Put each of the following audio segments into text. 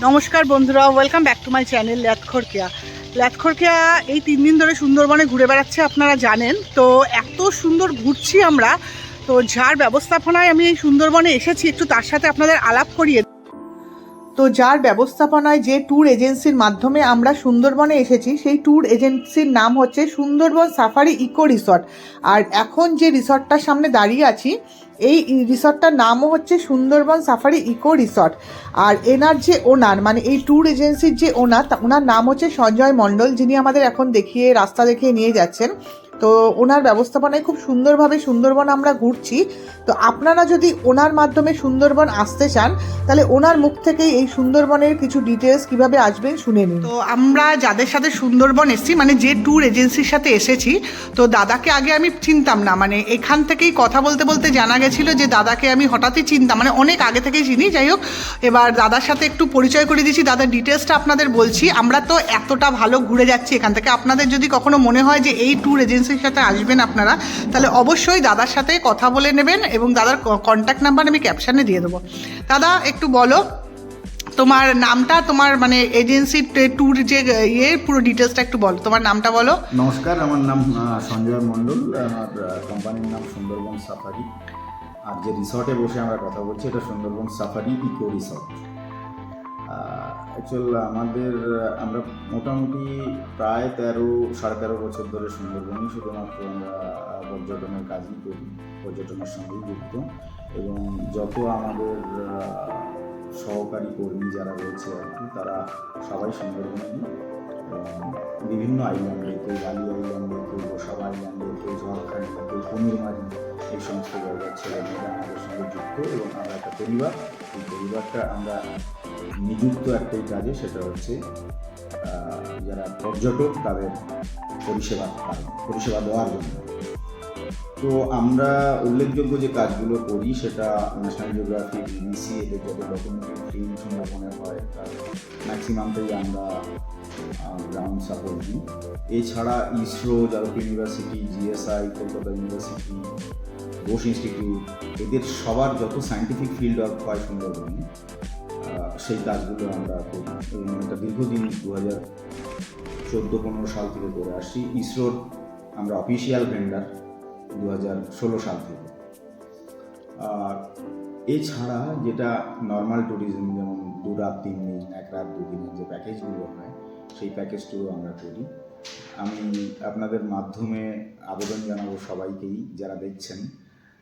নমস্কার বন্ধুরা, welcome back to my channel ল্যাথখরকিয়া। এই 3 দিন ধরে সুন্দরবনে ঘুরে বেড়াচ্ছে, আপনারা জানেন। তো এত সুন্দর ঘুরছি আমরা, তো যার ব্যবস্থাপনায় আমি এই সুন্দরবনে এসেছি, একটু তার সাথে আপনাদের আলাপ করিয়ে। তো যার ব্যবস্থাপনায় যে ট্যুর এজেন্সির মাধ্যমে আমরা সুন্দরবনে এসেছি, সেই ট্যুর এজেন্সির নাম হচ্ছে সুন্দরবন সাফারি ইকো রিসর্ট। আর এখন যে রিসর্টটার সামনে দাঁড়িয়ে আছি, এই রিসর্টটার নামও হচ্ছে সুন্দরবন সাফারি ইকো রিসর্ট। আর এনার যে ওনার, মানে এই ট্যুর এজেন্সির যে ওনার নাম হচ্ছে সঞ্জয় মণ্ডল, যিনি আমাদের এখন রাস্তা দেখিয়ে নিয়ে যাচ্ছেন। তো ওনার ব্যবস্থাপনায় খুব সুন্দরভাবে সুন্দরবন আমরা ঘুরছি। তো আপনারা যদি ওনার মাধ্যমে সুন্দরবন আসতে চান, তাহলে ওনার মুখ থেকেই এই সুন্দরবনের কিছু ডিটেলস কিভাবে আসবেন শুনে নিন। তো আমরা যাদের সাথে সুন্দরবন এসেছি, মানে যে ট্যুর এজেন্সির সাথে এসেছি, তো দাদাকে আগে আমি চিনতাম না। মানে এখান থেকেই কথা বলতে বলতে জানা গেছিলো যে দাদাকে আমি হঠাৎই চিনতাম, মানে অনেক আগে থেকেই চিনি। যাই হোক, এবার দাদার সাথে একটু পরিচয় করে দিয়েছি, দাদার ডিটেলসটা আপনাদের বলছি। আমরা তো এতটা ভালো ঘুরে যাচ্ছি এখান থেকে, আপনাদের যদি কখনো মনে হয় যে এই ট্যুর এজেন্সির সাথে আসবেন আপনারা, তাহলে অবশ্যই দাদার সাথে কথা বলে নেবেন, এবং দাদার কন্ট্যাক্ট নাম্বার আমি ক্যাপশনে দিয়ে দেবো। দাদা, একটু বলো তোমার নামটা, তোমার মানে এজেন্সির ট্যুর যে পুরো ডিটেলসটা একটু বলো, তোমার নামটা বলো। নমস্কার, আমার নাম সঞ্জয় মণ্ডল। আমার কোম্পানির নাম সুন্দরবন সাফারি। আর যে রিসর্টে বসে আমরা কথা বলছি, এটা সুন্দরবন সাফারি ইকো রিসর্ট। আমরা মোটামুটি প্রায় 13.5 বছর ধরে সুন্দরবনই শুধুমাত্র আমরা পর্যটনের কাজই করি, পর্যটনের সঙ্গেই যুক্ত। এবং যত আমাদের সহকারী কর্মী যারা রয়েছে আর কি, তারা সবাই সুন্দরবনে বিভিন্ন আইল্যান্ডে, কেউ বালি আইল্যান্ডে, কেউ গোসাবা আইল্যান্ডে, কেউ ঝড়খালি, কেউ কুমিরমারি, এই সমস্ত জায়গার ছেলেমেয়েরা আমাদের সঙ্গে যুক্ত। এবং আমরা একটা পরিবার, এই পরিবারটা আমরা নিযুক্ত একটাই কাজে, সেটা হচ্ছে যারা পর্যটক তাদের পরিষেবা দেওয়ার জন্য। তো আমরা উল্লেখযোগ্য যে কাজগুলো করি, সেটা ন্যাশনাল জিওগ্রাফি, বিবিসি, এদের যত ডকুমেন্টারি ফিল্ম সুন্দরবনের হয়, তার ম্যাক্সিমামটাই আমরা গ্রাউন্ড সাপোর্ট দিই। এছাড়া ISRO, Jadavpur university, GSI, Kolkata university, Bose institute, এদের সবার যত সায়েন্টিফিক ফিল্ড ওয়ার্ক হয় সুন্দরবনে, সেই কাজগুলো আমরা করি। এবং এটা দীর্ঘদিন 2014-15 সাল থেকে করে আসছি। ইসরোর আমরা অফিসিয়াল ভেন্ডার 2016 সাল থেকে। আর এছাড়া যেটা নর্মাল ট্যুরিজম, যেমন 2 রাত 3 দিন, 1 রাত 2 দিনের যে প্যাকেজগুলো হয়, সেই প্যাকেজগুলো আমরা করি। আমি আপনাদের মাধ্যমে আবেদন জানাবো সবাইকেই, যারা দেখছেন,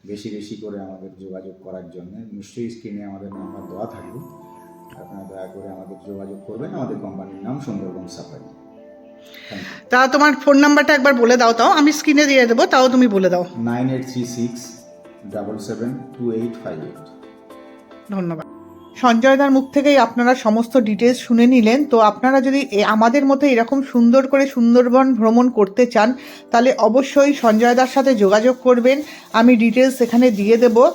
বেশি বেশি করে আমাদের যোগাযোগ করার জন্য। নিশ্চয়ই স্ক্রিনে আমাদের নাম্বার দেওয়া থাকবে, আপনারা দয়া করে আমাদের যোগাযোগ করবেন। আমাদের কোম্পানির নাম সুন্দরবন সাফারি। তা তোমার ফোন নাম্বারটা একবার বলে দাও, তাও আমি স্ক্রিনে দিয়ে দেবো, তাও তুমি বলে দাও। 9836772858। ধন্যবাদ। সঞ্জয়দার মুখ থেকেই আপনারা সমস্ত ডিটেলস শুনে নিলেন। তো আপনারা যদি আমাদের মতো এরকম সুন্দর করে সুন্দরবন ভ্রমণ করতে চান, তাহলে অবশ্যই সঞ্জয়দার সাথে যোগাযোগ করবেন। আমি ডিটেলস এখানে দিয়ে দেবো।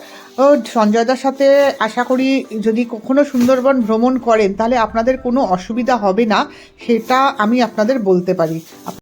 সঞ্জয়দার সাথে আশা করি যদি কখনো সুন্দরবন ভ্রমণ করেন, তাহলে আপনাদের কোনো অসুবিধা হবে না, সেটা আমি আপনাদের বলতে পারি।